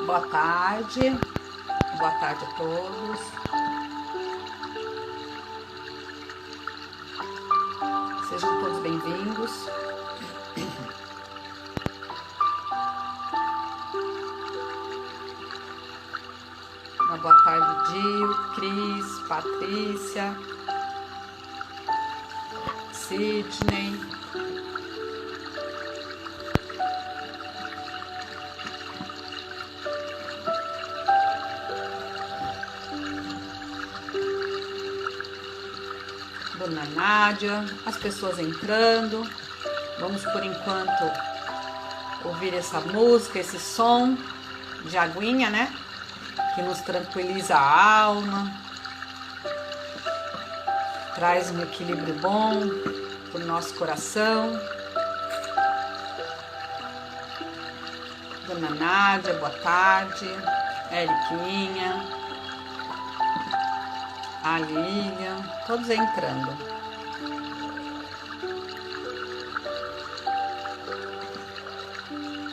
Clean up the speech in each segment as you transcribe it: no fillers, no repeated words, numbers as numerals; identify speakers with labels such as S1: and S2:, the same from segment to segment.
S1: Boa tarde a todos. Sejam todos bem-vindos. Uma boa tarde, Gil, Cris, Patrícia, Sidney. Dona Nádia, as pessoas entrando. Vamos por enquanto ouvir essa música, esse som de aguinha, né? Que nos tranquiliza a alma, traz um equilíbrio bom para o nosso coração. Dona Nádia, boa tarde. Eriquinha, a Lilian, todos entrando.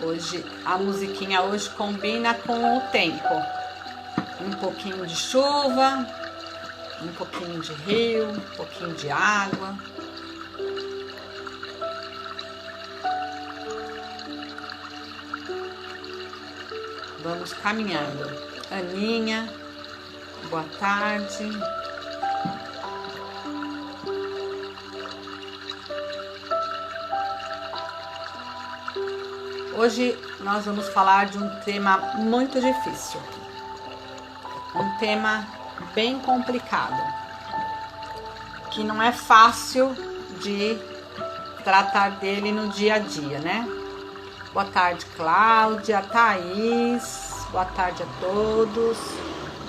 S1: Hoje, a musiquinha hoje combina com o tempo. Um pouquinho de chuva, um pouquinho de rio, um pouquinho de água. Vamos caminhando. Aninha, boa tarde. Hoje nós vamos falar de um tema muito difícil. Um tema bem complicado, que não é fácil de tratar dele no dia a dia, né? Boa tarde, Cláudia, Thaís, boa tarde a todos,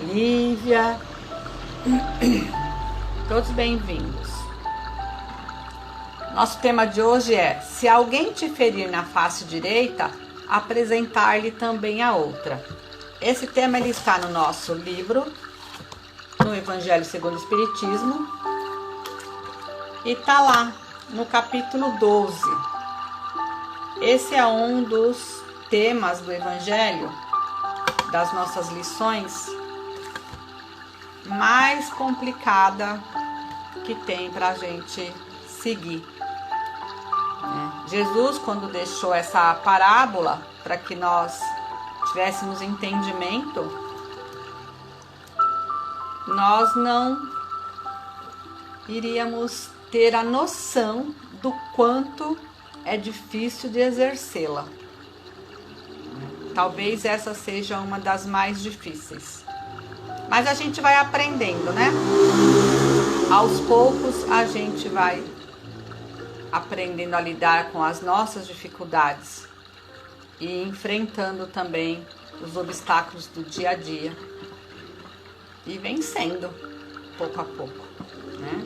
S1: Lívia, todos bem-vindos. Nosso tema de hoje é: se alguém te ferir na face direita, apresentar-lhe também a outra. Esse tema ele está no nosso livro, no Evangelho segundo o Espiritismo, e está lá no capítulo 12. Esse é um dos temas do Evangelho, das nossas lições, mais complicada que tem para a gente seguir. Jesus, quando deixou essa parábola para que nós tivéssemos entendimento, nós não iríamos ter a noção do quanto é difícil de exercê-la. Talvez essa seja uma das mais difíceis. Mas a gente vai aprendendo, né? Aos poucos a gente vai aprendendo a lidar com as nossas dificuldades e enfrentando também os obstáculos do dia a dia e vencendo pouco a pouco, né?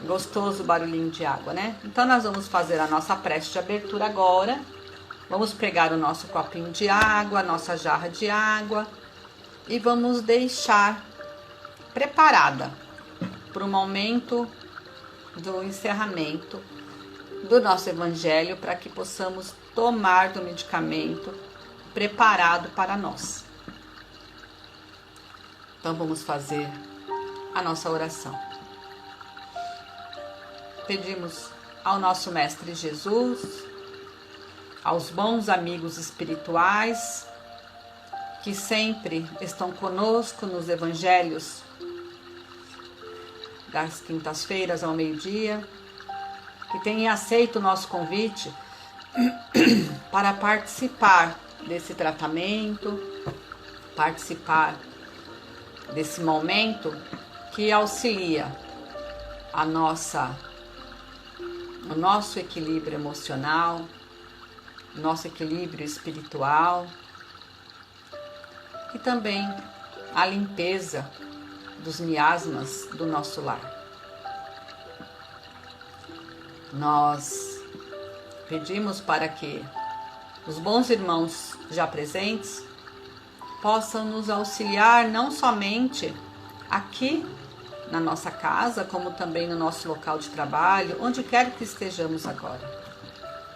S1: Gostoso o barulhinho de água, né? Então nós vamos fazer a nossa prece de abertura agora. Vamos pegar o nosso copinho de água, a nossa jarra de água e vamos deixar preparada para o momento do encerramento do nosso evangelho, para que possamos tomar do medicamento preparado para nós. Então vamos fazer a nossa oração. Pedimos ao nosso Mestre Jesus, aos bons amigos espirituais que sempre estão conosco nos evangelhos das quintas-feiras ao meio-dia, que tenham aceito o nosso convite para participar desse tratamento, participar desse momento que auxilia o nosso equilíbrio emocional, nosso equilíbrio espiritual e também a limpeza dos miasmas do nosso lar. Nós pedimos para que os bons irmãos já presentes possam nos auxiliar não somente aqui na nossa casa, como também no nosso local de trabalho, onde quer que estejamos agora.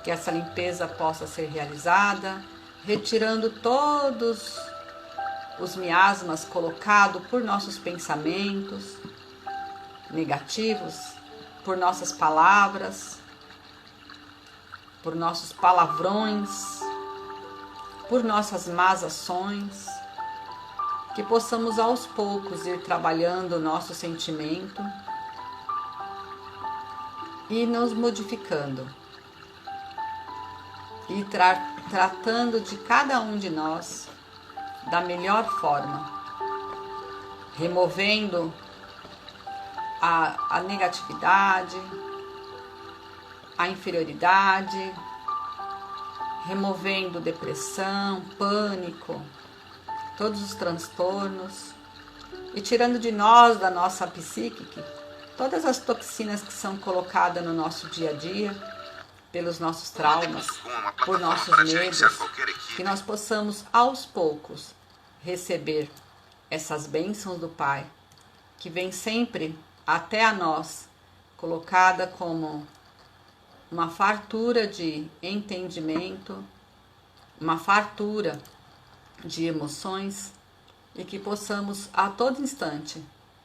S1: Que essa limpeza possa ser realizada retirando todos os miasmas colocados por nossos pensamentos negativos, por nossas palavras, por nossos palavrões, por nossas más ações, que possamos aos poucos ir trabalhando o nosso sentimento e nos modificando e tratando de cada um de nós da melhor forma, removendo a negatividade, a inferioridade, removendo depressão, pânico, todos os transtornos e tirando de nós, da nossa psique, todas as toxinas que são colocadas no nosso dia a dia, pelos nossos traumas, por nossos medos, que nós possamos aos poucos receber essas bênçãos do Pai, que vem sempre até a nós, colocada como uma fartura de entendimento, uma fartura de emoções, e que possamos a todo instante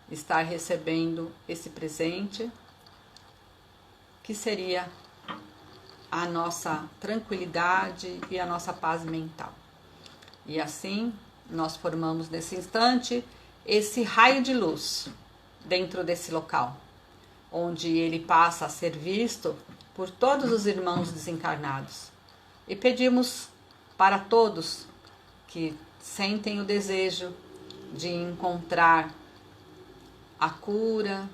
S1: estar recebendo esse presente, que seria a nossa tranquilidade e a nossa paz mental. E assim nós formamos nesse instante esse raio de luz dentro desse local, onde ele passa a ser visto por todos os irmãos desencarnados. E pedimos para todos que sentem o desejo de encontrar a cura,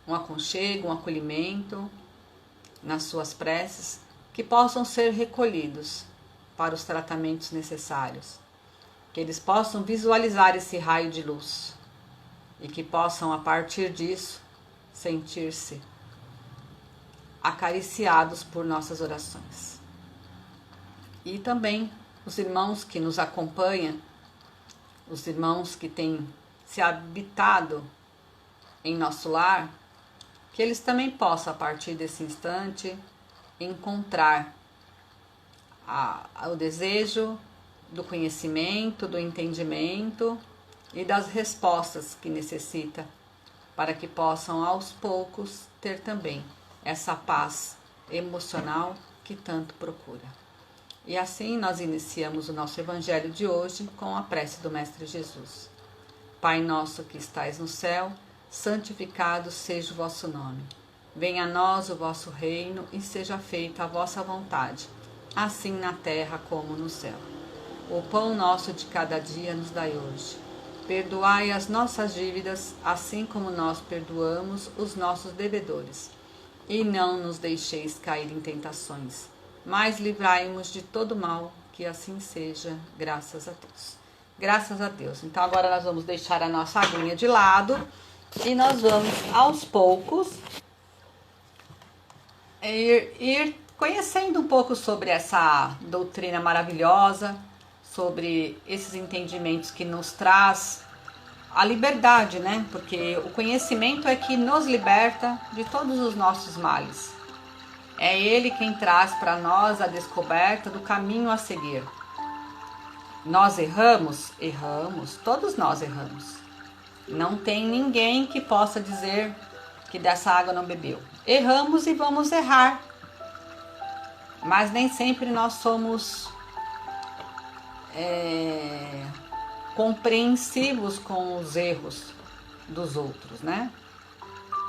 S1: um aconchego, um acolhimento nas suas preces, que possam ser recolhidos para os tratamentos necessários, que eles possam visualizar esse raio de luz e que possam, a partir disso, sentir-se acariciados por nossas orações. E também os irmãos que nos acompanham, os irmãos que têm se habitado em nosso lar, que eles também possam, a partir desse instante, encontrar o desejo do conhecimento, do entendimento e das respostas que necessita, para que possam aos poucos ter também essa paz emocional que tanto procura. E assim nós iniciamos o nosso Evangelho de hoje com a prece do Mestre Jesus. Pai nosso que estais no céu, santificado seja o vosso nome. Venha a nós o vosso reino e seja feita a vossa vontade, assim na terra como no céu. O pão nosso de cada dia nos dai hoje. Perdoai as nossas dívidas, assim como nós perdoamos os nossos devedores. E não nos deixeis cair em tentações, mas livrai-nos de todo mal, que assim seja, graças a Deus. Graças a Deus. Então agora nós vamos deixar a nossa aguinha de lado e nós vamos aos poucos ir conhecendo um pouco sobre essa doutrina maravilhosa, sobre esses entendimentos que nos traz a liberdade, né? Porque o conhecimento é que nos liberta de todos os nossos males. É ele quem traz para nós a descoberta do caminho a seguir. Nós erramos? Erramos. Todos nós erramos. Não tem ninguém que possa dizer que dessa água não bebeu. Erramos e vamos errar. Mas nem sempre nós somos compreensivos com os erros dos outros, né?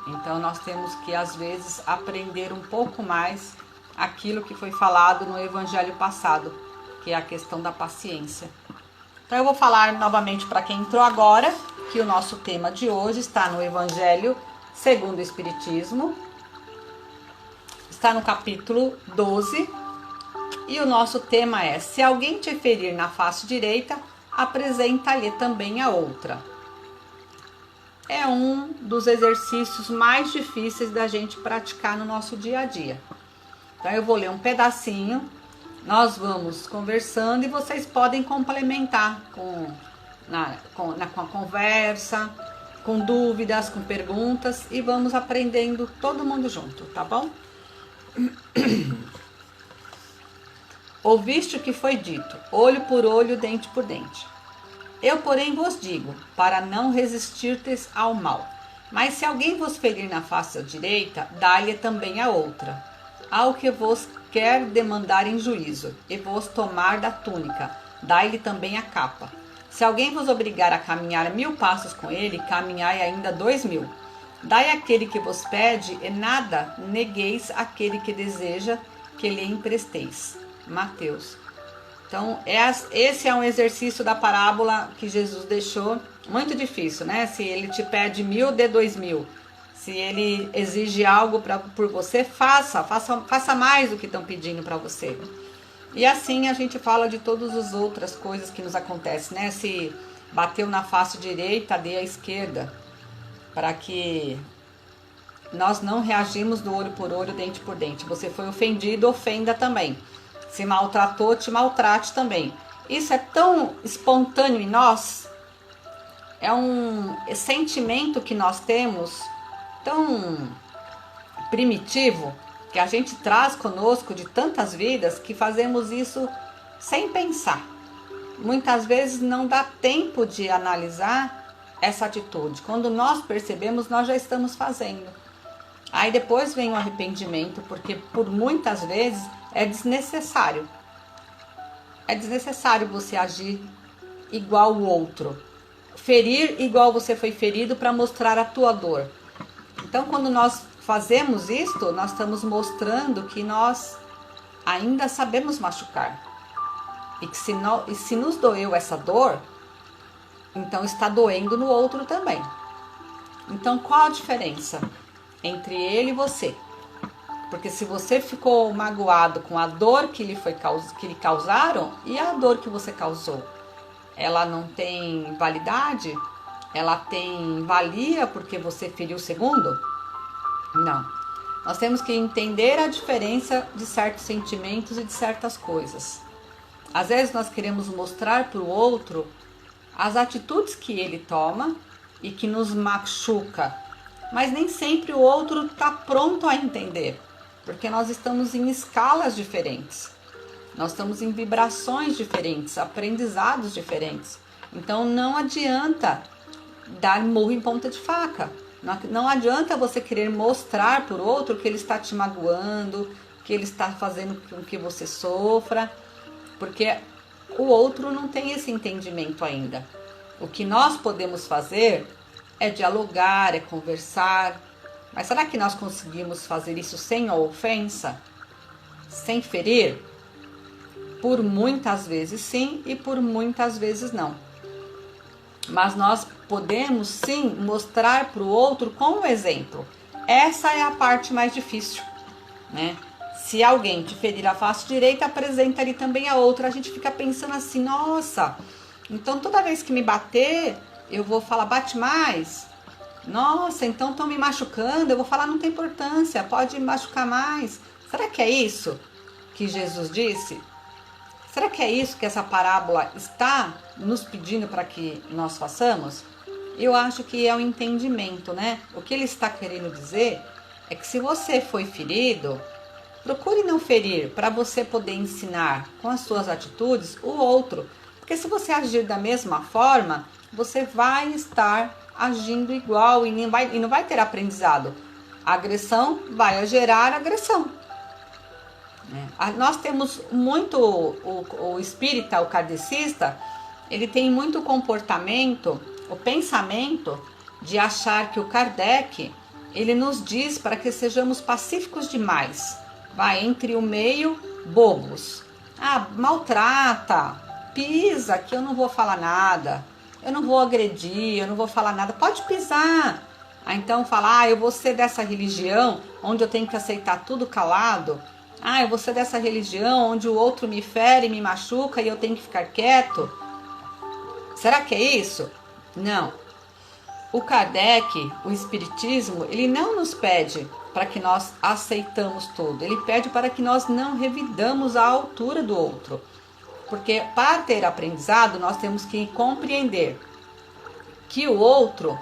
S1: Então nós temos que às vezes aprender um pouco mais aquilo que foi falado no evangelho passado, que é a questão da paciência. Então eu vou falar novamente para quem entrou agora, que o nosso tema de hoje está no Evangelho segundo o Espiritismo, está no capítulo 12, e o nosso tema é: se alguém te ferir na face direita, apresenta-lhe também a outra. É um dos exercícios mais difíceis da gente praticar no nosso dia a dia. Então eu vou ler um pedacinho, nós vamos conversando e vocês podem complementar com a conversa, com dúvidas, com perguntas, e vamos aprendendo todo mundo junto, tá bom? Ouviste o que foi dito, olho por olho, dente por dente. Eu, porém, vos digo, para não resistirdes ao mal. Mas se alguém vos ferir na face direita, dá-lhe também a outra. Ao que vos quer demandar em juízo, e vos tomar da túnica, dai-lhe também a capa. Se alguém vos obrigar a caminhar 1000 passos com ele, caminhai ainda 2000. Dai àquele que vos pede, e nada negueis àquele que deseja que lhe empresteis. Mateus. Então, esse é um exercício da parábola que Jesus deixou, muito difícil, né? Se ele te pede 1000, dê 2000. Se ele exige algo por você, faça mais do que estão pedindo para você. E assim a gente fala de todas as outras coisas que nos acontecem, né? Se bateu na face direita, dê à esquerda, para que nós não reagimos do olho por olho, dente por dente. Você foi ofendido, ofenda também. Se maltratou, te maltrate também. Isso é tão espontâneo em nós, é um sentimento que nós temos tão primitivo, que a gente traz conosco de tantas vidas, que fazemos isso sem pensar. Muitas vezes não dá tempo de analisar essa atitude. Quando nós percebemos, nós já estamos fazendo. Aí depois vem o arrependimento, porque por muitas vezes é desnecessário. É desnecessário você agir igual o outro. Ferir igual você foi ferido para mostrar a tua dor. Então, quando nós fazemos isto, nós estamos mostrando que nós ainda sabemos machucar. E que se nos doeu essa dor, então está doendo no outro também. Então, qual a diferença entre ele e você? Porque se você ficou magoado com a dor que lhe causaram, e a dor que você causou, ela não tem validade? Ela tem valia porque você feriu o segundo? Não. Nós temos que entender a diferença de certos sentimentos e de certas coisas. Às vezes nós queremos mostrar para o outro as atitudes que ele toma e que nos machuca, mas nem sempre o outro está pronto a entender, porque nós estamos em escalas diferentes, nós estamos em vibrações diferentes, aprendizados diferentes. Então não adianta dar murro em ponta de faca. Não adianta você querer mostrar para o outro que ele está te magoando, que ele está fazendo com que você sofra, porque o outro não tem esse entendimento ainda. O que nós podemos fazer é dialogar, é conversar. Mas será que nós conseguimos fazer isso sem a ofensa? Sem ferir? Por muitas vezes sim e por muitas vezes não. Mas nós podemos sim mostrar para o outro com o exemplo. Essa é a parte mais difícil, né? Se alguém te ferir a face direita, apresenta ali também a outra. A gente fica pensando assim, nossa, então toda vez que me bater, eu vou falar, bate mais. Nossa, então estão me machucando, eu vou falar, não tem importância, pode me machucar mais. Será que é isso que Jesus disse? Será que é isso que essa parábola está nos pedindo para que nós façamos? Eu acho que é o entendimento, né? O que ele está querendo dizer é que se você foi ferido, procure não ferir para você poder ensinar com as suas atitudes o outro. Porque se você agir da mesma forma, você vai estar agindo igual e não vai ter aprendizado. A agressão vai gerar agressão. Nós temos muito, o espírita, o kardecista, ele tem muito comportamento, o pensamento de achar que o Kardec, ele nos diz para que sejamos pacíficos demais. Vai entre o meio, bobos. Maltrata, pisa, que eu não vou falar nada. Eu não vou agredir, eu não vou falar nada. Pode pisar. Então fala, eu vou ser dessa religião onde eu tenho que aceitar tudo calado. Eu vou ser dessa religião onde o outro me fere, me machuca e eu tenho que ficar quieto. Será que é isso? Não. O Kardec, o Espiritismo, ele não nos pede para que nós aceitamos tudo. Ele pede para que nós não revidamos a altura do outro. Porque para ter aprendizado, nós temos que compreender que o outro,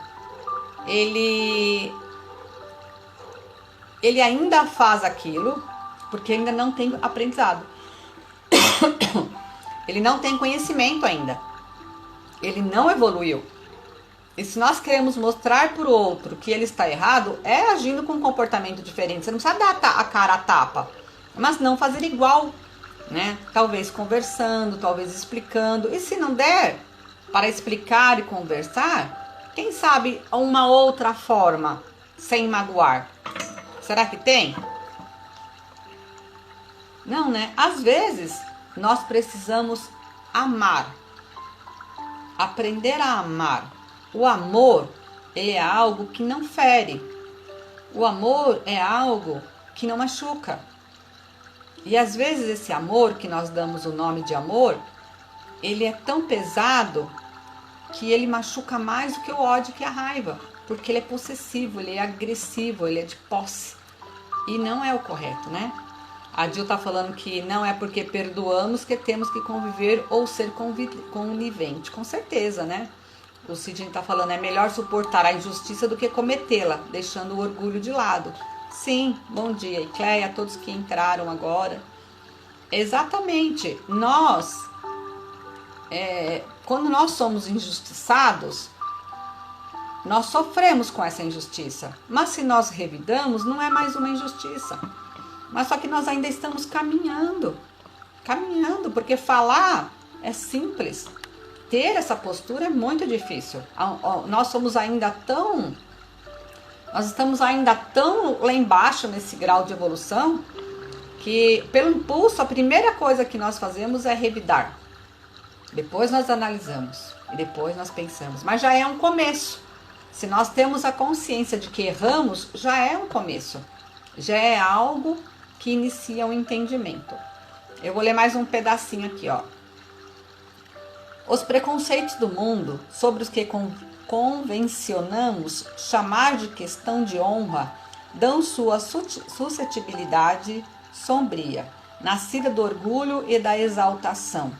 S1: ele ainda faz aquilo, porque ainda não tem aprendizado. Ele não tem conhecimento ainda. Ele não evoluiu. E se nós queremos mostrar para o outro que ele está errado, é agindo com um comportamento diferente. Você não precisa dar a cara a tapa, mas não fazer igual, né? Talvez conversando, talvez explicando. E se não der para explicar e conversar, quem sabe uma outra forma, sem magoar. Será que tem? Não, né? Às vezes, nós precisamos amar. Aprender a amar. O amor é algo que não fere. O amor é algo que não machuca. E às vezes esse amor, que nós damos o nome de amor, ele é tão pesado que ele machuca mais do que o ódio, que a raiva. Porque ele é possessivo, ele é agressivo, ele é de posse. E não é o correto, né? A Jill está falando que não é porque perdoamos que temos que conviver ou ser conivente. Com certeza, né? O Sidney está falando, é melhor suportar a injustiça do que cometê-la, deixando o orgulho de lado. Sim, bom dia, Icleia, a todos que entraram agora. Exatamente, quando nós somos injustiçados, nós sofremos com essa injustiça. Mas se nós revidamos, não é mais uma injustiça. Mas só que nós ainda estamos caminhando, porque falar é simples. Ter essa postura é muito difícil. Nós estamos ainda tão lá embaixo nesse grau de evolução que, pelo impulso, a primeira coisa que nós fazemos é revidar. Depois nós analisamos e depois nós pensamos. Mas já é um começo. Se nós temos a consciência de que erramos, já é um começo. Já é algo que inicia um entendimento. Eu vou ler mais um pedacinho aqui, ó. Os preconceitos do mundo, sobre os que convencionamos chamar de questão de honra, dão sua suscetibilidade sombria, nascida do orgulho e da exaltação,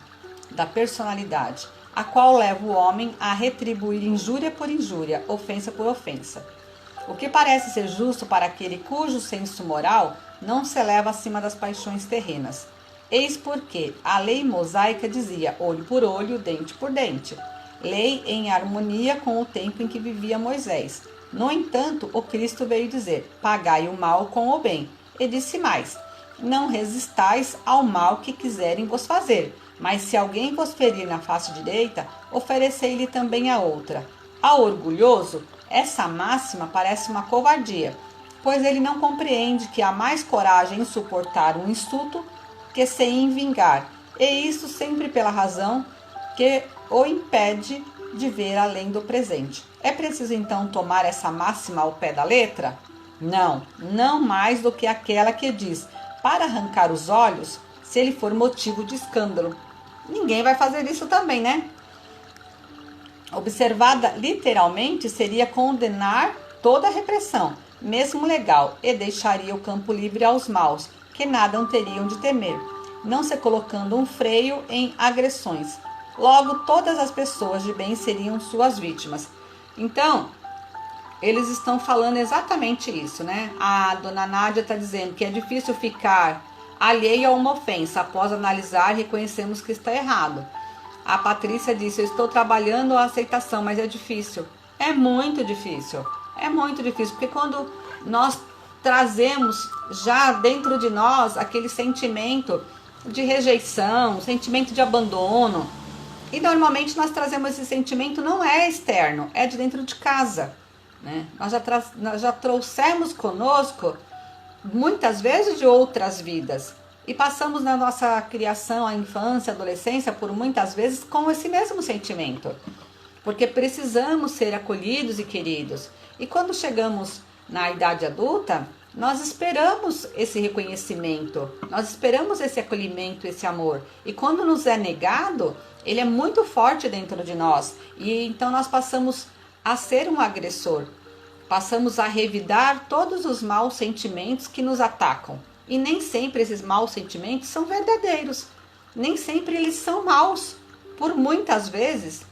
S1: da personalidade, a qual leva o homem a retribuir injúria por injúria, ofensa por ofensa. O que parece ser justo para aquele cujo senso moral não se eleva acima das paixões terrenas. Eis porque a lei mosaica dizia olho por olho, dente por dente, lei em harmonia com o tempo em que vivia Moisés. No entanto, o Cristo veio dizer, pagai o mal com o bem, e disse mais, não resistais ao mal que quiserem vos fazer, mas se alguém vos ferir na face direita, oferecei-lhe também a outra. Ao orgulhoso, essa máxima parece uma covardia, pois ele não compreende que há mais coragem em suportar um insulto que se em vingar, e isso sempre pela razão que o impede de ver além do presente. É preciso então tomar essa máxima ao pé da letra? Não, não mais do que aquela que diz, para arrancar os olhos, se ele for motivo de escândalo. Ninguém vai fazer isso também, né? Observada literalmente, seria condenar toda a repressão, mesmo legal, e deixaria o campo livre aos maus, que nada teriam de temer, não se colocando um freio em agressões. Logo, todas as pessoas de bem seriam suas vítimas. Então, eles estão falando exatamente isso, né? A dona Nádia está dizendo que é difícil ficar alheio a uma ofensa. Após analisar, reconhecemos que está errado. A Patrícia disse, eu estou trabalhando a aceitação, mas é difícil. É muito difícil. É muito difícil, porque quando nós trazemos já dentro de nós aquele sentimento de rejeição, sentimento de abandono. E normalmente nós trazemos esse sentimento, não é externo, é de dentro de casa, né? Nós já trouxemos conosco muitas vezes de outras vidas. E passamos na nossa criação, a infância, a adolescência, por muitas vezes com esse mesmo sentimento. Porque precisamos ser acolhidos e queridos. E quando chegamos na idade adulta, nós esperamos esse reconhecimento, nós esperamos esse acolhimento, esse amor. E quando nos é negado, ele é muito forte dentro de nós. E então nós passamos a ser um agressor. Passamos a revidar todos os maus sentimentos que nos atacam. E nem sempre esses maus sentimentos são verdadeiros. Nem sempre eles são maus. Por muitas vezes,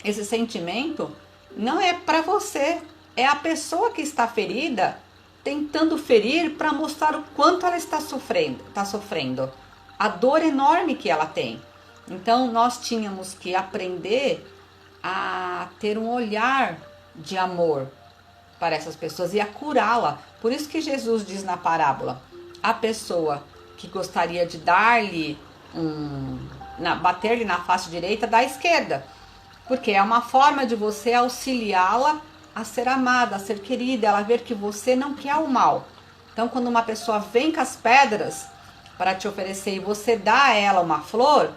S1: esse sentimento não é para você. É a pessoa que está ferida tentando ferir para mostrar o quanto ela está sofrendo. A dor enorme que ela tem. Então nós tínhamos que aprender a ter um olhar de amor para essas pessoas e a curá-la. Por isso que Jesus diz na parábola, a pessoa que gostaria de dar-lhe bater-lhe na face direita, da esquerda, porque é uma forma de você auxiliá-la a ser amada, a ser querida, ela ver que você não quer o mal. Então quando uma pessoa vem com as pedras para te oferecer e você dá a ela uma flor,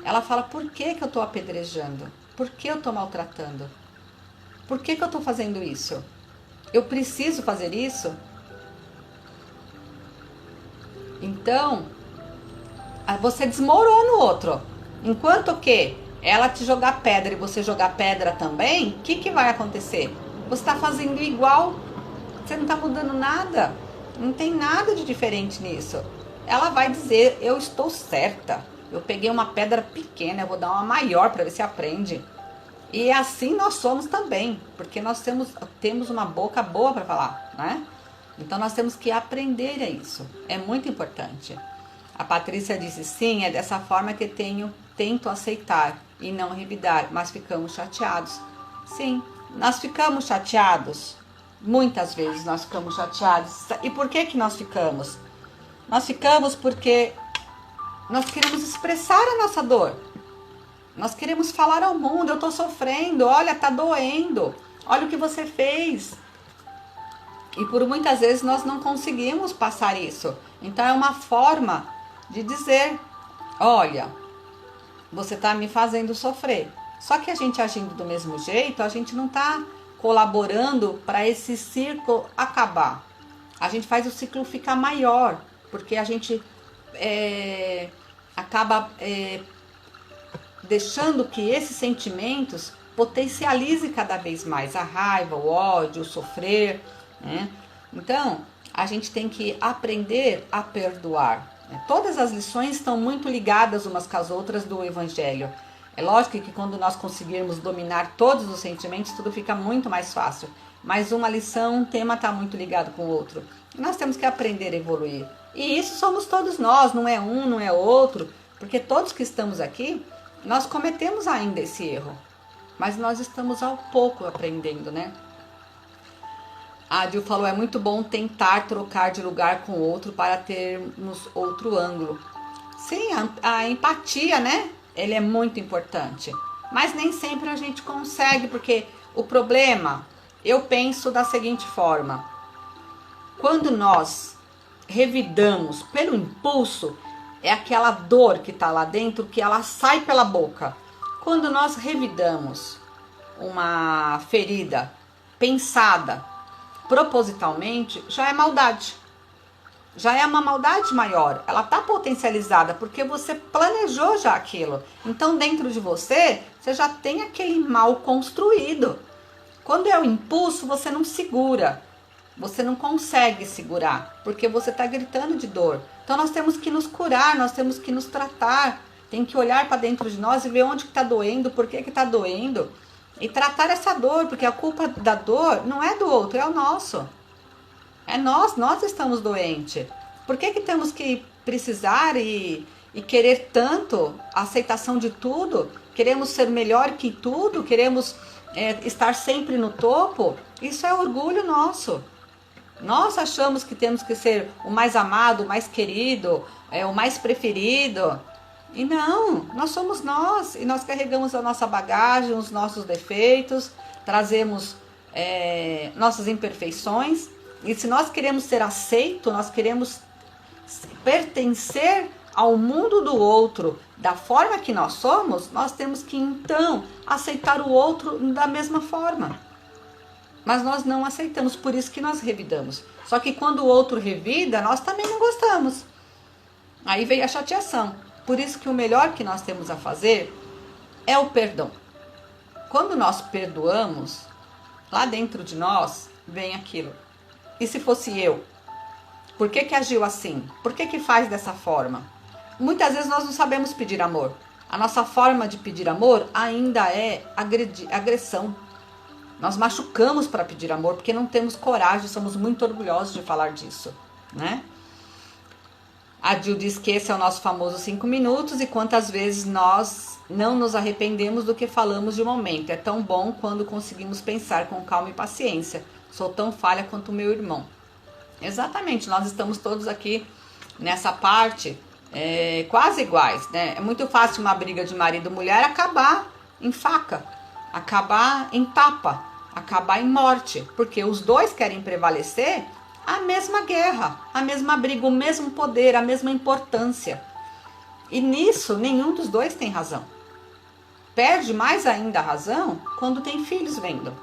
S1: ela fala, por que eu estou apedrejando? Por que eu estou maltratando? Por que eu estou fazendo isso? Eu preciso fazer isso? Então, você desmorona o outro. Enquanto que ela te jogar pedra e você jogar pedra também, o que vai acontecer? Você está fazendo igual, você não está mudando nada. Não tem nada de diferente nisso. Ela vai dizer, eu estou certa. Eu peguei uma pedra pequena, eu vou dar uma maior para ver se aprende. E assim nós somos também, porque nós temos uma boca boa para falar, né? Então nós temos que aprender a isso. É muito importante. A Patrícia disse, sim, é dessa forma que tento aceitar e não revidar, mas ficamos chateados. Sim, nós ficamos chateados. Muitas vezes nós ficamos chateados. E por que nós ficamos? Nós ficamos porque nós queremos expressar a nossa dor. Nós queremos falar ao mundo, eu estou sofrendo, olha, está doendo, olha o que você fez. E por muitas vezes nós não conseguimos passar isso. Então é uma forma de dizer, olha, você está me fazendo sofrer. Só que a gente agindo do mesmo jeito, a gente não está colaborando para esse ciclo acabar. A gente faz o ciclo ficar maior, porque a gente acaba deixando que esses sentimentos potencialize cada vez mais a raiva, o ódio, o sofrer, né? Então, a gente tem que aprender a perdoar. Né? Todas as lições estão muito ligadas umas com as outras do Evangelho. É lógico que quando nós conseguirmos dominar todos os sentimentos, tudo fica muito mais fácil. Mas uma lição, um tema está muito ligado com o outro. E nós temos que aprender a evoluir. E isso somos todos nós, não é um, não é outro. Porque todos que estamos aqui, nós cometemos ainda esse erro. Mas nós estamos ao pouco aprendendo, né? A Adil falou, é muito bom tentar trocar de lugar com o outro para termos outro ângulo. Sim, a empatia, né? Ele é muito importante. Mas nem sempre a gente consegue, porque o problema, eu penso da seguinte forma. Quando nós revidamos pelo impulso, é aquela dor que está lá dentro, que ela sai pela boca. Quando nós revidamos uma ferida pensada propositalmente, já é maldade. Já é uma maldade maior. Ela está potencializada porque você planejou já aquilo. Então, dentro de você, você já tem aquele mal construído. Quando é o impulso, você não segura. Você não consegue segurar, porque você está gritando de dor. Então, nós temos que nos curar, nós temos que nos tratar. Tem que olhar para dentro de nós e ver onde que está doendo, por que está doendo. E tratar essa dor, porque a culpa da dor não é do outro, é o nosso. É nós estamos doentes. Por que temos que precisar e querer tanto a aceitação de tudo? Queremos ser melhor que tudo? Queremos estar sempre no topo? Isso é orgulho nosso. Nós achamos que temos que ser o mais amado, o mais querido, o mais preferido. E não, nós somos nós. E nós carregamos a nossa bagagem, os nossos defeitos, trazemos nossas imperfeições. E se nós queremos ser aceitos, nós queremos pertencer ao mundo do outro da forma que nós somos, nós temos que então aceitar o outro da mesma forma. Mas nós não aceitamos, por isso que nós revidamos. Só que quando o outro revida, nós também não gostamos. Aí veio a chateação. Por isso que o melhor que nós temos a fazer é o perdão. Quando nós perdoamos, lá dentro de nós vem aquilo. E se fosse eu? Por que agiu assim? Por que faz dessa forma? Muitas vezes nós não sabemos pedir amor. A nossa forma de pedir amor ainda é agressão. Nós machucamos para pedir amor porque não temos coragem, somos muito orgulhosos de falar disso, né? A Dil diz que esse é o nosso famoso 5 minutos e quantas vezes nós não nos arrependemos do que falamos de momento. É tão bom quando conseguimos pensar com calma e paciência. Sou tão falha quanto o meu irmão. Exatamente, nós estamos todos aqui nessa parte quase iguais, né? É muito fácil uma briga de marido e mulher acabar em faca, acabar em tapa, acabar em morte, porque os dois querem prevalecer a mesma guerra, a mesma briga, o mesmo poder, a mesma importância. E nisso nenhum dos dois tem razão. Perde mais ainda a razão quando tem filhos vendo.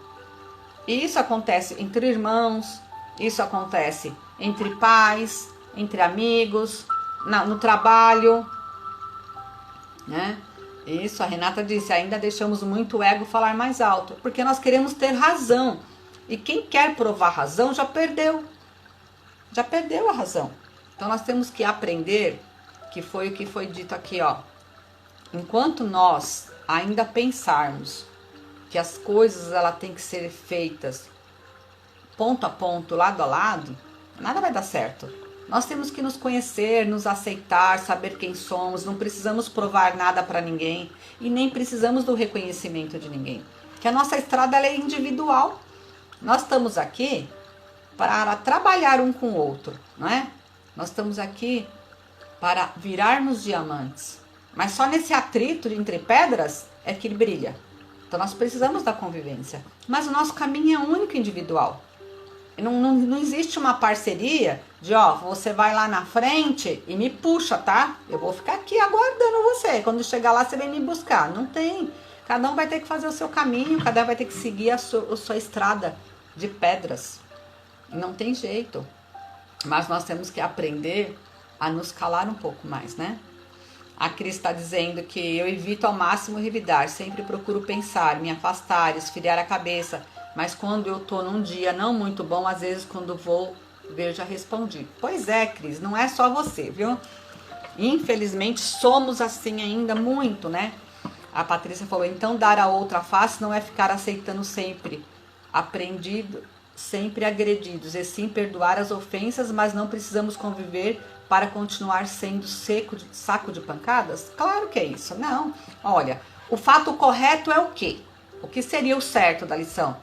S1: E isso acontece entre irmãos, isso acontece entre pais, entre amigos, no trabalho, né? Isso, a Renata disse, ainda deixamos muito o ego falar mais alto, porque nós queremos ter razão. E quem quer provar razão já perdeu a razão. Então nós temos que aprender, que foi o que foi dito aqui, ó. Enquanto nós ainda pensarmos que as coisas têm que ser feitas ponto a ponto, lado a lado, nada vai dar certo. Nós temos que nos conhecer, nos aceitar, saber quem somos, não precisamos provar nada para ninguém e nem precisamos do reconhecimento de ninguém. Que a nossa estrada é individual. Nós estamos aqui para trabalhar um com o outro, não é? Nós estamos aqui para virarmos diamantes. Mas só nesse atrito entre pedras é que ele brilha. Então nós precisamos da convivência. Mas o nosso caminho é único e individual. Não existe uma parceria de, você vai lá na frente e me puxa, tá? Eu vou ficar aqui aguardando você. Quando chegar lá, você vem me buscar. Não tem. Cada um vai ter que fazer o seu caminho, cada um vai ter que seguir a sua estrada de pedras. Não tem jeito. Mas nós temos que aprender a nos calar um pouco mais, né? A Cris está dizendo que eu evito ao máximo revidar, sempre procuro pensar, me afastar, esfriar a cabeça. Mas quando eu tô num dia não muito bom, às vezes quando vou ver já respondi. Pois é, Cris, não é só você, viu? Infelizmente somos assim ainda muito, né? A Patrícia falou, então dar a outra face não é ficar aceitando sempre, sempre agredidos, e sim perdoar as ofensas, mas não precisamos conviver para continuar sendo saco de pancadas? Claro que é isso, não. Olha, o fato correto é o quê? O que seria o certo da lição?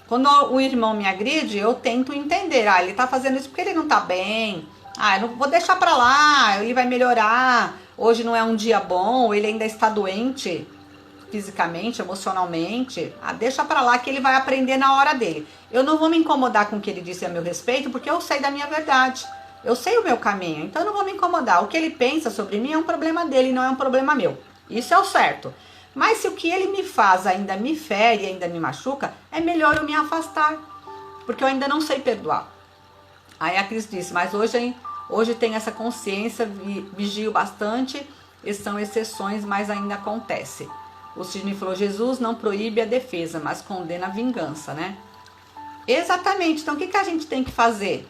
S1: Quando o irmão me agride, eu tento entender. Ele tá fazendo isso porque ele não tá bem. Eu não vou deixar pra lá, ele vai melhorar. Hoje não é um dia bom, ele ainda está doente fisicamente, emocionalmente. Deixa pra lá que ele vai aprender na hora dele. Eu não vou me incomodar com o que ele disse a meu respeito, porque eu sei da minha verdade. Eu sei o meu caminho, então eu não vou me incomodar. O que ele pensa sobre mim é um problema dele, não é um problema meu. Isso é o certo. Mas se o que ele me faz ainda me fere, ainda me machuca, é melhor eu me afastar, porque eu ainda não sei perdoar. Aí a Cris disse, mas hoje tenho essa consciência, vigio bastante, e são exceções, mas ainda acontece. O Sidney falou, Jesus não proíbe a defesa, mas condena a vingança, né? Exatamente, então o que a gente tem que fazer?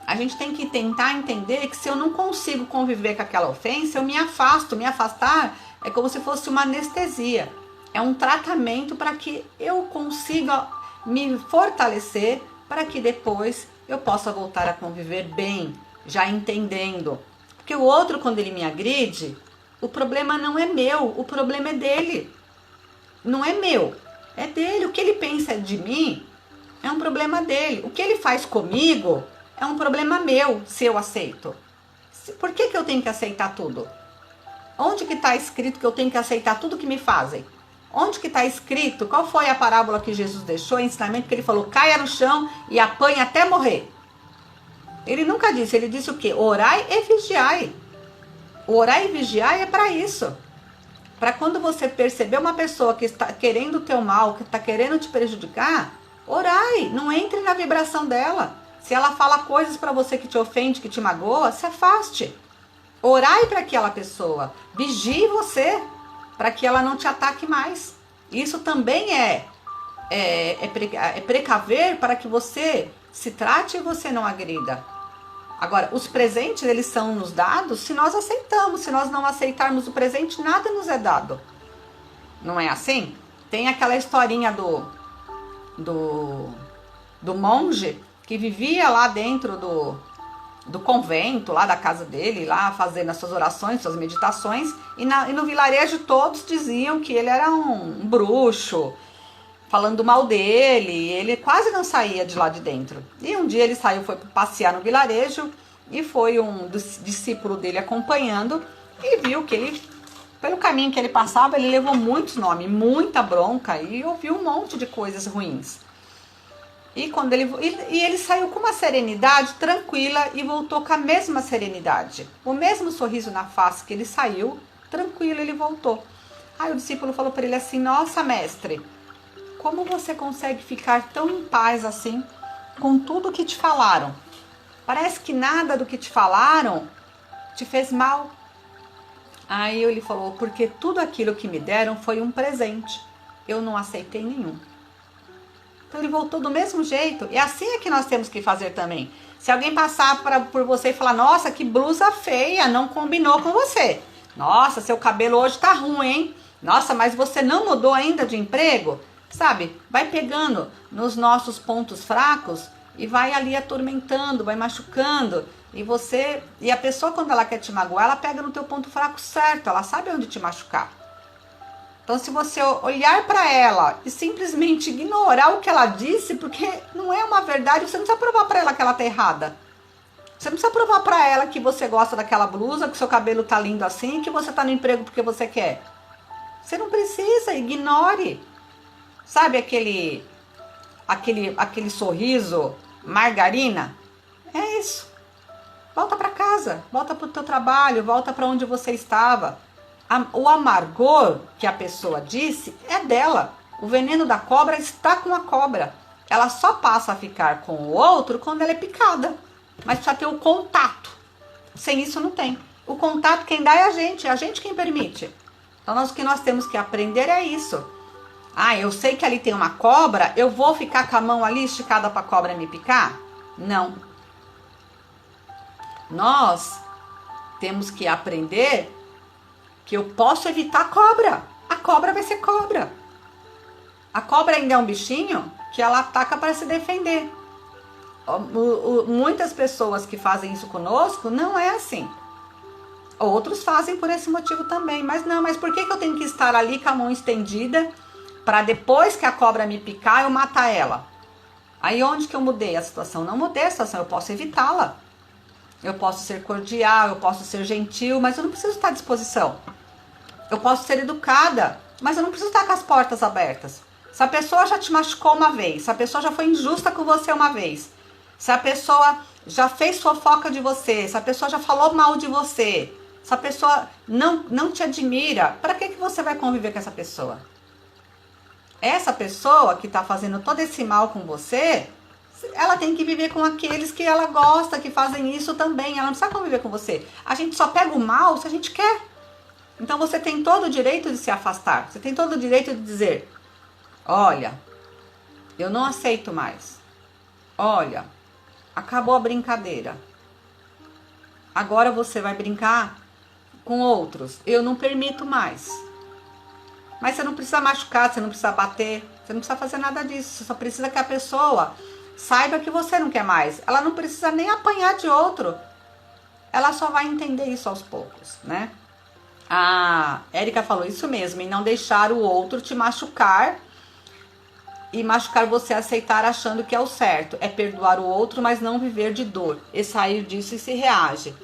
S1: A gente tem que tentar entender que se eu não consigo conviver com aquela ofensa, eu me afasto. Me afastar é como se fosse uma anestesia. É um tratamento para que eu consiga me fortalecer para que depois eu possa voltar a conviver bem, já entendendo. Porque o outro, quando ele me agride, o problema não é meu, o problema é dele. Não é meu, é dele. O que ele pensa de mim é um problema dele. O que ele faz comigo é um problema meu, se eu aceito. Por que eu tenho que aceitar tudo? Onde que está escrito que eu tenho que aceitar tudo que me fazem? Onde que está escrito? Qual foi a parábola que Jesus deixou? O ensinamento que ele falou, caia no chão e apanhe até morrer. Ele nunca disse, ele disse o quê? Orai e vigiai. O orar e vigiar é para isso. Para quando você perceber uma pessoa que está querendo o teu mal, que está querendo te prejudicar, orai, não entre na vibração dela. Se ela fala coisas para você que te ofende, que te magoa, se afaste. Orai para aquela pessoa. Vigie você, para que ela não te ataque mais. Isso também é precaver para que você se trate e você não agrida. Agora, os presentes, eles são nos dados se nós aceitamos. Se nós não aceitarmos o presente, nada nos é dado. Não é assim? Tem aquela historinha do monge que vivia lá dentro do convento, lá da casa dele, lá fazendo as suas orações, suas meditações, e no vilarejo todos diziam que ele era um bruxo, falando mal dele, ele quase não saía de lá de dentro. E um dia ele saiu, foi passear no vilarejo, e foi um discípulo dele acompanhando, e viu que ele, pelo caminho que ele passava, ele levou muitos nomes, muita bronca, e ouviu um monte de coisas ruins. E quando ele saiu com uma serenidade tranquila e voltou com a mesma serenidade. O mesmo sorriso na face que ele saiu, tranquilo ele voltou. Aí o discípulo falou para ele assim: nossa, mestre, como você consegue ficar tão em paz assim com tudo que te falaram? Parece que nada do que te falaram te fez mal. Aí ele falou: porque tudo aquilo que me deram foi um presente. Eu não aceitei nenhum. Então ele voltou do mesmo jeito. E assim é que nós temos que fazer também. Se alguém passar por você e falar: nossa, que blusa feia, não combinou com você. Nossa, seu cabelo hoje tá ruim, hein? Nossa, mas você não mudou ainda de emprego? Sabe? Vai pegando nos nossos pontos fracos e vai ali atormentando, vai machucando. E a pessoa, quando ela quer te magoar, ela pega no teu ponto fraco certo. Ela sabe onde te machucar. Então, se você olhar para ela e simplesmente ignorar o que ela disse, porque não é uma verdade, você não precisa provar para ela que ela tá errada. Você não precisa provar para ela que você gosta daquela blusa, que seu cabelo tá lindo assim, que você tá no emprego porque você quer. Você não precisa, ignore. Sabe aquele sorriso margarina? É isso. Volta para casa, volta para o teu trabalho, volta para onde você estava. O amargor que a pessoa disse é dela. O veneno da cobra está com a cobra. Ela só passa a ficar com o outro quando ela é picada. Mas precisa ter o contato. Sem isso não tem. O contato quem dá é a gente quem permite. Então o que nós temos que aprender é isso. Ah, eu sei que ali tem uma cobra, eu vou ficar com a mão ali esticada para a cobra me picar? Não. Nós temos que aprender que eu posso evitar a cobra. A cobra vai ser cobra. A cobra ainda é um bichinho que ela ataca para se defender. Muitas pessoas que fazem isso conosco não é assim. Outros fazem por esse motivo também. Mas não, mas por que eu tenho que estar ali com a mão estendida para depois que a cobra me picar eu matar ela? Aí onde que eu mudei a situação? Não mudei a situação, eu posso evitá-la. Eu posso ser cordial, eu posso ser gentil, mas eu não preciso estar à disposição. Eu posso ser educada, mas eu não preciso estar com as portas abertas. Se a pessoa já te machucou uma vez, se a pessoa já foi injusta com você uma vez, se a pessoa já fez fofoca de você, se a pessoa já falou mal de você, se a pessoa não te admira, para que você vai conviver com essa pessoa? Essa pessoa que está fazendo todo esse mal com você, ela tem que viver com aqueles que ela gosta, que fazem isso também. Ela não precisa conviver com você. A gente só pega o mal se a gente quer. Então você tem todo o direito de se afastar. Você tem todo o direito de dizer: olha, eu não aceito mais. Olha, acabou a brincadeira. Agora você vai brincar com outros. Eu não permito mais. Mas você não precisa machucar, você não precisa bater, você não precisa fazer nada disso. Você só precisa que a pessoa saiba que você não quer mais. Ela não precisa nem apanhar de outro. Ela só vai entender isso aos poucos, né? A Érica falou isso mesmo, em não deixar o outro te machucar e machucar você, aceitar achando que é o certo. É perdoar o outro, mas não viver de dor. E sair disso e se reage.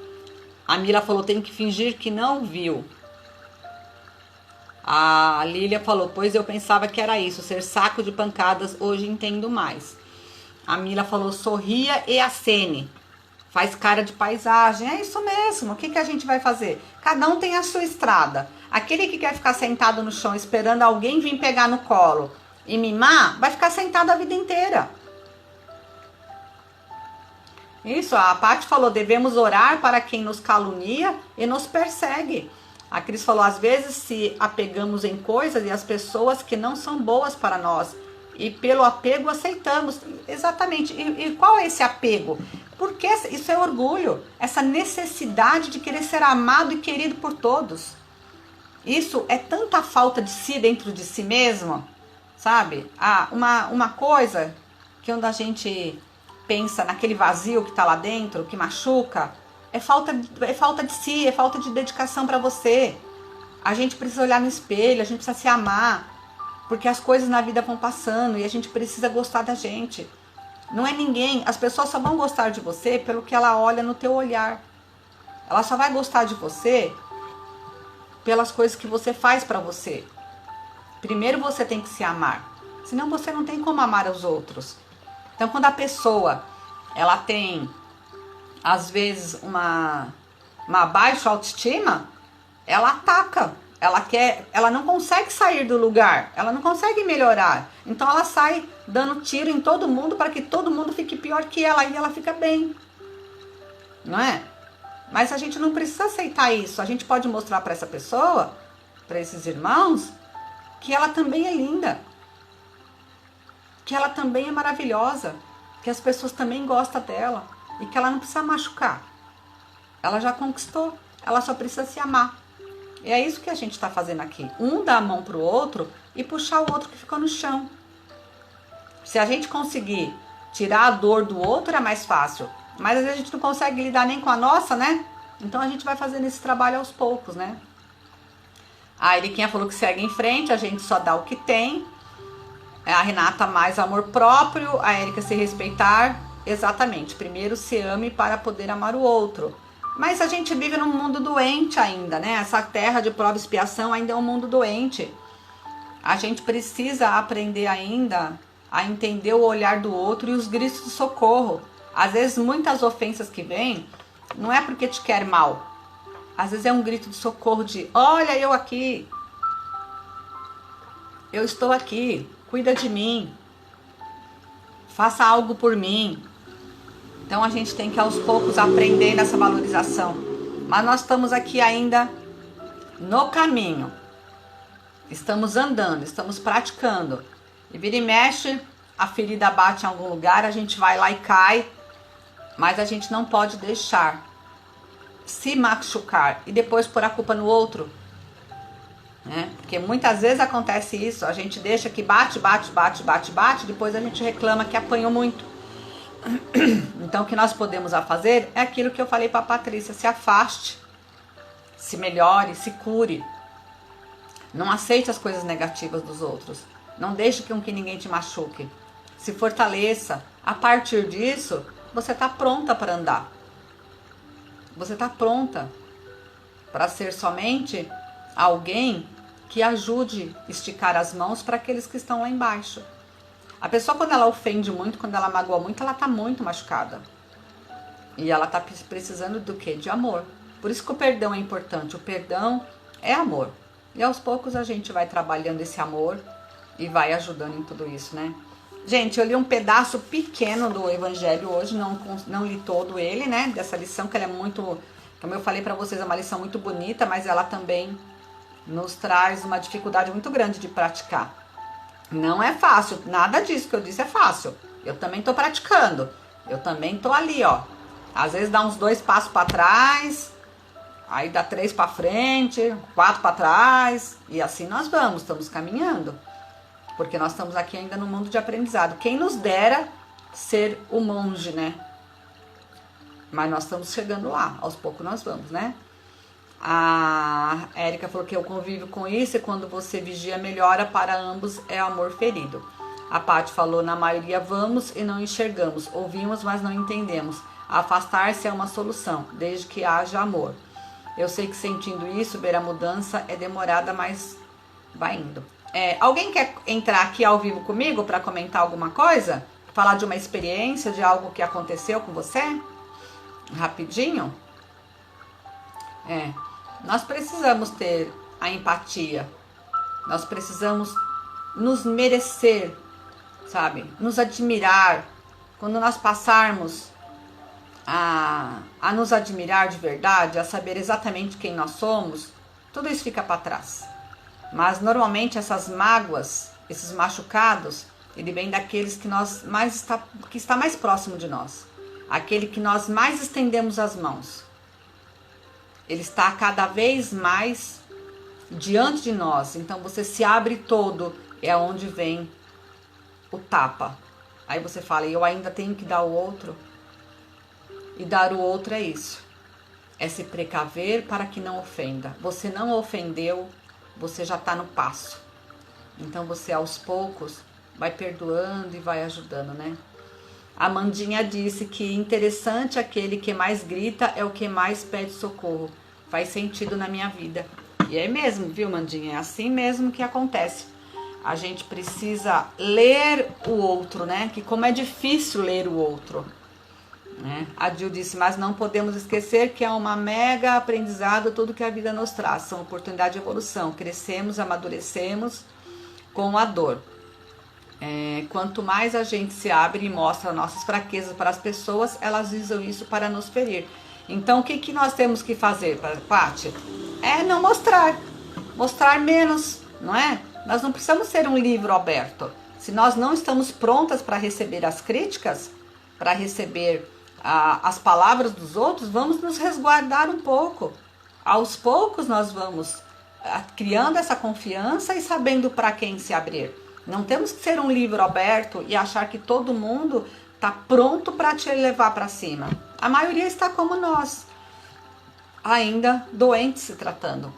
S1: A Mila falou: tem que fingir que não viu. A Lília falou: pois eu pensava que era isso, ser saco de pancadas, hoje entendo mais. A Mila falou: sorria e acene. Faz cara de paisagem. É isso mesmo. O que a gente vai fazer? Cada um tem a sua estrada. Aquele que quer ficar sentado no chão esperando alguém vir pegar no colo e mimar, vai ficar sentado a vida inteira. Isso, a Paty falou: devemos orar para quem nos calunia e nos persegue. A Cris falou: às vezes se apegamos em coisas e as pessoas que não são boas para nós. E pelo apego aceitamos. Exatamente. E qual é esse apego? Porque isso é orgulho. Essa necessidade de querer ser amado e querido por todos. Isso é tanta falta de si dentro de si mesmo. Sabe? Uma coisa que quando a gente pensa naquele vazio que tá lá dentro, que machuca, é falta de si, é falta de dedicação para você. A gente precisa olhar no espelho, a gente precisa se amar, porque as coisas na vida vão passando e a gente precisa gostar da gente. Não é ninguém, as pessoas só vão gostar de você pelo que ela olha no teu olhar. Ela só vai gostar de você pelas coisas que você faz para você. Primeiro você tem que se amar, senão você não tem como amar os outros. Então quando a pessoa, ela tem, às vezes, uma baixa autoestima, ela ataca, ela não consegue sair do lugar, ela não consegue melhorar. Então ela sai dando tiro em todo mundo para que todo mundo fique pior que ela e ela fica bem. Não é? Mas a gente não precisa aceitar isso. A gente pode mostrar para essa pessoa, para esses irmãos, que ela também é linda, que ela também é maravilhosa, que as pessoas também gostam dela e que ela não precisa machucar. Ela já conquistou, ela só precisa se amar. E é isso que a gente está fazendo aqui. Um dá a mão pro outro e puxar o outro que ficou no chão. Se a gente conseguir tirar a dor do outro é mais fácil. Mas às vezes a gente não consegue lidar nem com a nossa, né? Então a gente vai fazendo esse trabalho aos poucos, né? A Eriquinha falou que segue em frente, a gente só dá o que tem. A Renata, mais amor próprio. A Érica, se respeitar. Exatamente. Primeiro se ame para poder amar o outro. Mas a gente vive num mundo doente ainda, né? Essa terra de prova e expiação ainda é um mundo doente. A gente precisa aprender ainda a entender o olhar do outro e os gritos de socorro. Às vezes, muitas ofensas que vêm, não é porque te quer mal. Às vezes é um grito de socorro de, olha eu aqui. Eu estou aqui. Cuida de mim. Faça algo por mim. Então a gente tem que aos poucos aprender nessa valorização. Mas nós estamos aqui ainda no caminho. Estamos andando, estamos praticando. E vira e mexe, a ferida bate em algum lugar, a gente vai lá e cai. Mas a gente não pode deixar se machucar e depois pôr a culpa no outro. Né? Porque muitas vezes acontece isso, a gente deixa que bate, depois a gente reclama que apanhou muito. Então o que nós podemos fazer é aquilo que eu falei para a Patrícia: se afaste, se melhore, se cure. Não aceite as coisas negativas dos outros. Não deixe com que ninguém te machuque. Se fortaleça. A partir disso, você está pronta para andar. Você está pronta para ser somente alguém que ajude a esticar as mãos para aqueles que estão lá embaixo. A pessoa, quando ela ofende muito, quando ela magoa muito, ela está muito machucada. E ela está precisando do quê? De amor. Por isso que o perdão é importante. O perdão é amor. E aos poucos a gente vai trabalhando esse amor e vai ajudando em tudo isso, né? Gente, eu li um pedaço pequeno do Evangelho hoje, não li todo ele, né? Dessa lição, que ela é muito, como eu falei para vocês, é uma lição muito bonita, mas ela também nos traz uma dificuldade muito grande de praticar. Não é fácil, nada disso que eu disse é fácil. Eu também tô praticando, eu também tô ali, ó. Às vezes dá uns 2 passos para trás, aí dá 3 para frente, 4 para trás, e assim nós vamos, estamos caminhando. Porque nós estamos aqui ainda no mundo de aprendizado. Quem nos dera ser o monge, né? Mas nós estamos chegando lá, aos poucos nós vamos, né? A Érica falou que eu convivo com isso e quando você vigia melhora para ambos é amor ferido. A Paty falou, na maioria vamos e não enxergamos, ouvimos mas não entendemos. Afastar-se é uma solução, desde que haja amor. Eu sei que sentindo isso, ver a mudança é demorada, mas vai indo. Alguém quer entrar aqui ao vivo comigo para comentar alguma coisa? Falar de uma experiência, de algo que aconteceu com você? Rapidinho? Nós precisamos ter a empatia. Nós precisamos nos merecer, sabe? Nos admirar. Quando nós passarmos a nos admirar de verdade, a saber exatamente quem nós somos, tudo isso fica para trás. Mas normalmente essas mágoas, esses machucados, ele vem daqueles que está mais próximo de nós. Aquele que nós mais estendemos as mãos. Ele está cada vez mais diante de nós. Então você se abre todo, é onde vem o tapa. Aí você fala, eu ainda tenho que dar o outro. E dar o outro é isso. É se precaver para que não ofenda. Você não ofendeu, você já está no passo. Então você aos poucos vai perdoando e vai ajudando, né? A Mandinha disse que interessante, aquele que mais grita é o que mais pede socorro. Faz sentido na minha vida. E é mesmo, viu, Mandinha? É assim mesmo que acontece. A gente precisa ler o outro, né? Que como é difícil ler o outro, né? A Jill disse, mas não podemos esquecer que é uma mega aprendizado tudo que a vida nos traz. São oportunidade de evolução. Crescemos, amadurecemos com a dor. Quanto mais a gente se abre e mostra nossas fraquezas para as pessoas, elas usam isso para nos ferir. Então, o que nós temos que fazer, Paty? É não mostrar. Mostrar menos, não é? Nós não precisamos ser um livro aberto. Se nós não estamos prontas para receber as críticas, para receber as palavras dos outros, vamos nos resguardar um pouco. Aos poucos nós vamos criando essa confiança e sabendo para quem se abrir. Não temos que ser um livro aberto e achar que todo mundo está pronto para te levar para cima. A maioria está como nós, ainda doente se tratando.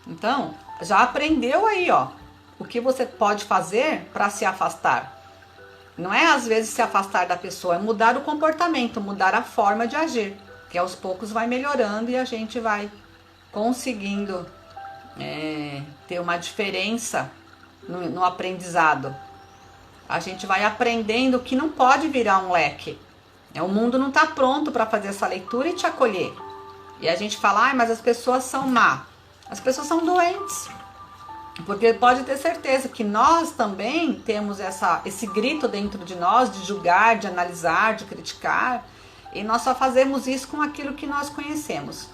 S1: Então, já aprendeu aí, ó, o que você pode fazer para se afastar. Não é às vezes se afastar da pessoa, é mudar o comportamento, mudar a forma de agir, que aos poucos vai melhorando e a gente vai conseguindo ter uma diferença no aprendizado. A gente vai aprendendo que não pode virar um leque. O mundo não está pronto para fazer essa leitura e te acolher. E a gente fala, mas as pessoas são má. As pessoas são doentes. Porque pode ter certeza que nós também temos esse grito dentro de nós de julgar, de analisar, de criticar. E nós só fazemos isso com aquilo que nós conhecemos,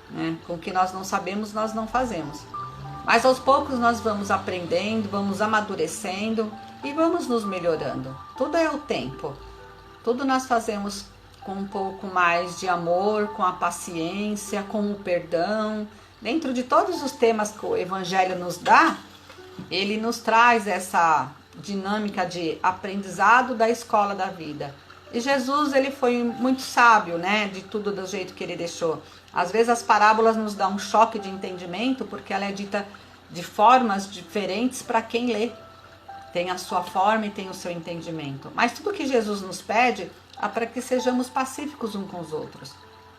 S1: né? Com o que nós não sabemos, nós não fazemos. Mas aos poucos nós vamos aprendendo, vamos amadurecendo e vamos nos melhorando. Tudo é o tempo. Tudo nós fazemos com um pouco mais de amor, com a paciência, com o perdão. Dentro de todos os temas que o Evangelho nos dá, ele nos traz essa dinâmica de aprendizado da escola da vida. E Jesus, ele foi muito sábio, né, de tudo do jeito que ele deixou. Às vezes as parábolas nos dão um choque de entendimento, porque ela é dita de formas diferentes para quem lê. Tem a sua forma e tem o seu entendimento. Mas tudo que Jesus nos pede é para que sejamos pacíficos uns com os outros.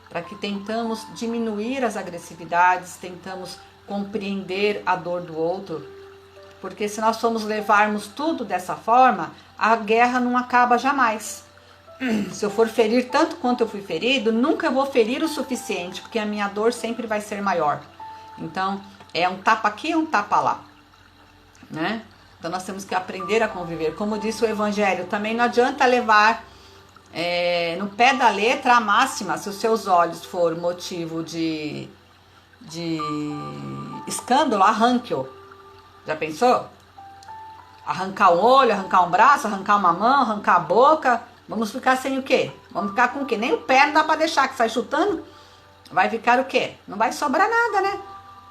S1: Para que tentamos diminuir as agressividades, tentamos compreender a dor do outro. Porque se nós formos levarmos tudo dessa forma, a guerra não acaba jamais. Se eu for ferir tanto quanto eu fui ferido, nunca vou ferir o suficiente, porque a minha dor sempre vai ser maior. Então, é um tapa aqui e um tapa lá, né? Então, nós temos que aprender a conviver. Como disse o Evangelho, também não adianta levar no pé da letra a máxima, se os seus olhos for motivo de escândalo, arranque-o. Já pensou? Arrancar um olho, arrancar um braço, arrancar uma mão, arrancar a boca. Vamos ficar sem o quê? Vamos ficar com o quê? Nem o pé não dá pra deixar, que sai chutando. Vai ficar o quê? Não vai sobrar nada, né?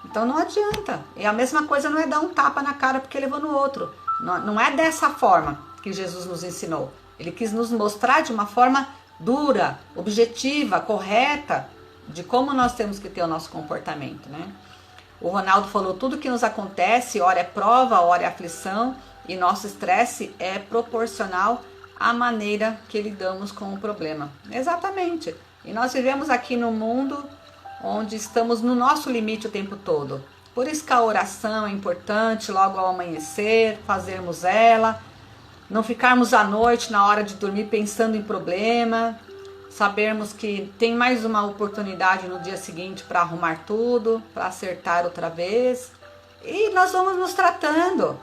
S1: Então não adianta. E a mesma coisa não é dar um tapa na cara porque levou no outro. Não é dessa forma que Jesus nos ensinou. Ele quis nos mostrar de uma forma dura, objetiva, correta, de como nós temos que ter o nosso comportamento, né? O Ronaldo falou, tudo que nos acontece, ora é prova, ora é aflição, e nosso estresse é proporcional à maneira que lidamos com o problema. Exatamente. E nós vivemos aqui no mundo onde estamos no nosso limite o tempo todo. Por isso que a oração é importante, logo ao amanhecer, fazermos ela, não ficarmos à noite na hora de dormir pensando em problema, sabermos que tem mais uma oportunidade no dia seguinte para arrumar tudo, para acertar outra vez, e nós vamos nos tratando.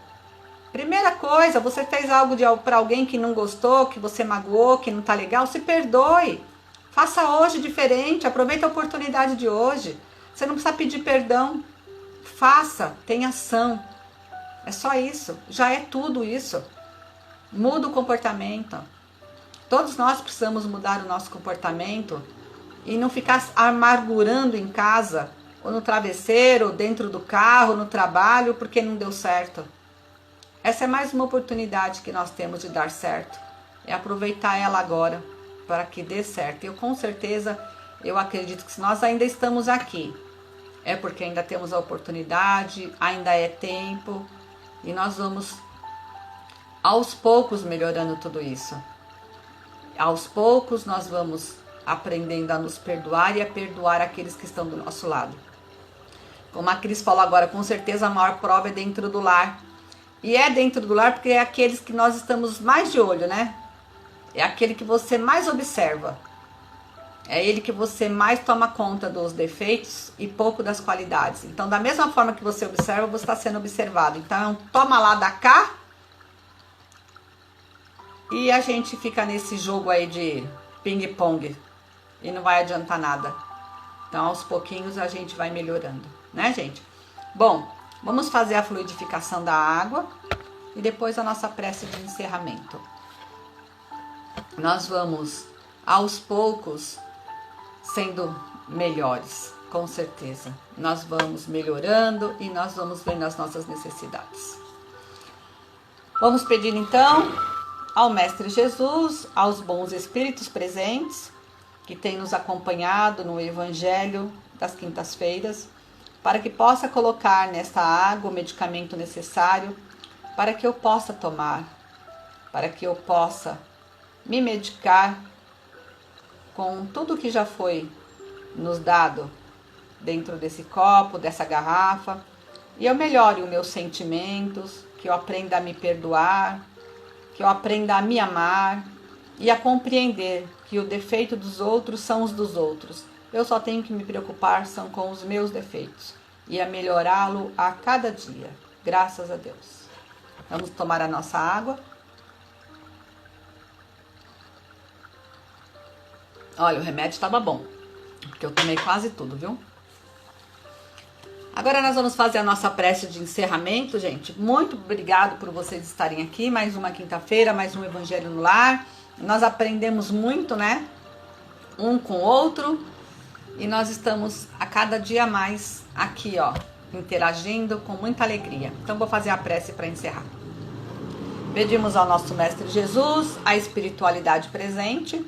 S1: Primeira coisa, você fez algo para alguém que não gostou, que você magoou, que não tá legal, se perdoe. Faça hoje diferente, aproveita a oportunidade de hoje. Você não precisa pedir perdão. Faça, tenha ação. É só isso, já é tudo isso. Muda o comportamento. Todos nós precisamos mudar o nosso comportamento e não ficar amargurando em casa, ou no travesseiro, ou dentro do carro, no trabalho, porque não deu certo. Essa é mais uma oportunidade que nós temos de dar certo. é aproveitar ela agora para que dê certo. Eu com certeza, eu acredito que se nós ainda estamos aqui, é porque ainda temos a oportunidade, ainda é tempo, e nós vamos aos poucos melhorando tudo isso. Aos poucos nós vamos aprendendo a nos perdoar e a perdoar aqueles que estão do nosso lado. Como a Cris falou agora, com certeza a maior prova é dentro do lar. E é dentro do lar porque é aqueles que nós estamos mais de olho, né? É aquele que você mais observa. É ele que você mais toma conta dos defeitos e pouco das qualidades. Então, da mesma forma que você observa, você está sendo observado. Então, toma lá, dá cá. E a gente fica nesse jogo aí de ping-pong. E não vai adiantar nada. Então, aos pouquinhos, a gente vai melhorando. Né, gente? Bom, vamos fazer a fluidificação da água. E depois a nossa prece de encerramento. Nós vamos, aos poucos, sendo melhores, com certeza. Nós vamos melhorando e nós vamos vendo as nossas necessidades. Vamos pedir então ao Mestre Jesus, aos bons espíritos presentes, que têm nos acompanhado no Evangelho das quintas-feiras, para que possa colocar nesta água o medicamento necessário para que eu possa tomar, para que eu possa me medicar com tudo que já foi nos dado dentro desse copo, dessa garrafa, e eu melhore os meus sentimentos, que eu aprenda a me perdoar, que eu aprenda a me amar e a compreender que o defeito dos outros são os dos outros. Eu só tenho que me preocupar são com os meus defeitos e a melhorá-lo a cada dia, graças a Deus. Vamos tomar a nossa água. Olha, o remédio estava bom, porque eu tomei quase tudo, viu? Agora nós vamos fazer a nossa prece de encerramento, gente. Muito obrigado por vocês estarem aqui. Mais uma quinta-feira, mais um Evangelho no Lar. Nós aprendemos muito, né? Um com o outro. E nós estamos a cada dia mais aqui, ó, interagindo com muita alegria. Então vou fazer a prece para encerrar. Pedimos ao nosso Mestre Jesus, a espiritualidade presente,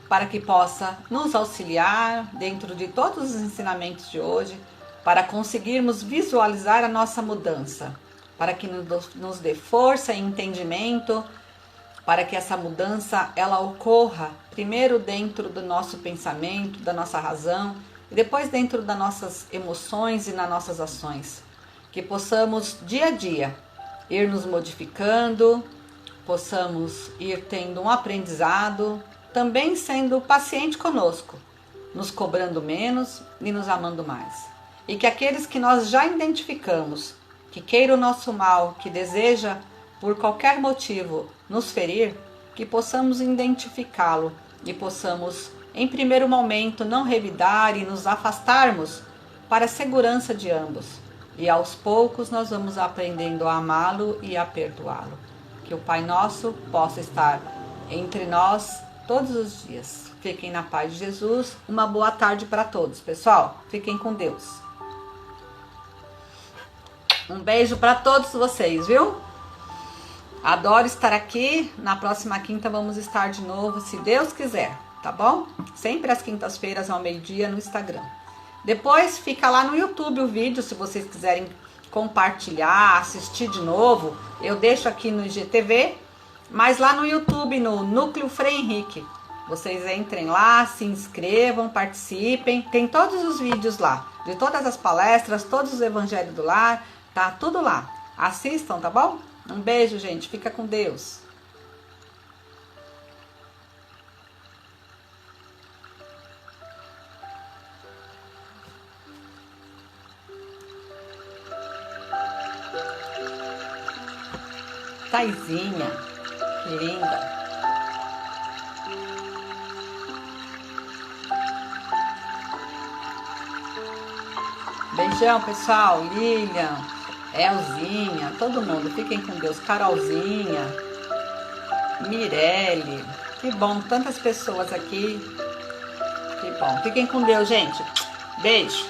S1: para que possa nos auxiliar dentro de todos os ensinamentos de hoje, para conseguirmos visualizar a nossa mudança, para que nos dê força e entendimento, para que essa mudança ela ocorra primeiro dentro do nosso pensamento, da nossa razão, e depois dentro das nossas emoções e nas nossas ações. Que possamos dia a dia ir nos modificando, possamos ir tendo um aprendizado, também sendo paciente conosco, nos cobrando menos e nos amando mais. E que aqueles que nós já identificamos, que queira o nosso mal, que deseja por qualquer motivo nos ferir, que possamos identificá-lo e possamos, em primeiro momento, não revidar e nos afastarmos para a segurança de ambos. E aos poucos nós vamos aprendendo a amá-lo e a perdoá-lo. Que o Pai Nosso possa estar entre nós todos os dias. Fiquem na paz de Jesus. Uma boa tarde para todos, pessoal. Fiquem com Deus. Um beijo para todos vocês, viu? Adoro estar aqui. Na próxima quinta vamos estar de novo, se Deus quiser, tá bom? Sempre às quintas-feiras ao meio-dia no Instagram. Depois fica lá no YouTube o vídeo, se vocês quiserem compartilhar, assistir de novo. Eu deixo aqui no IGTV. Mas lá no YouTube, no Núcleo Frei Henrique, vocês entrem lá, se inscrevam, participem. Tem todos os vídeos lá, de todas as palestras, todos os Evangelhos do Lar, tá tudo lá. Assistam, tá bom? Um beijo, gente. Fica com Deus. Taizinha, que linda. Beijão, pessoal. Lilian, Elzinha, todo mundo. Fiquem com Deus. Carolzinha, Mirelle. Que bom, tantas pessoas aqui. Que bom. Fiquem com Deus, gente. Beijo.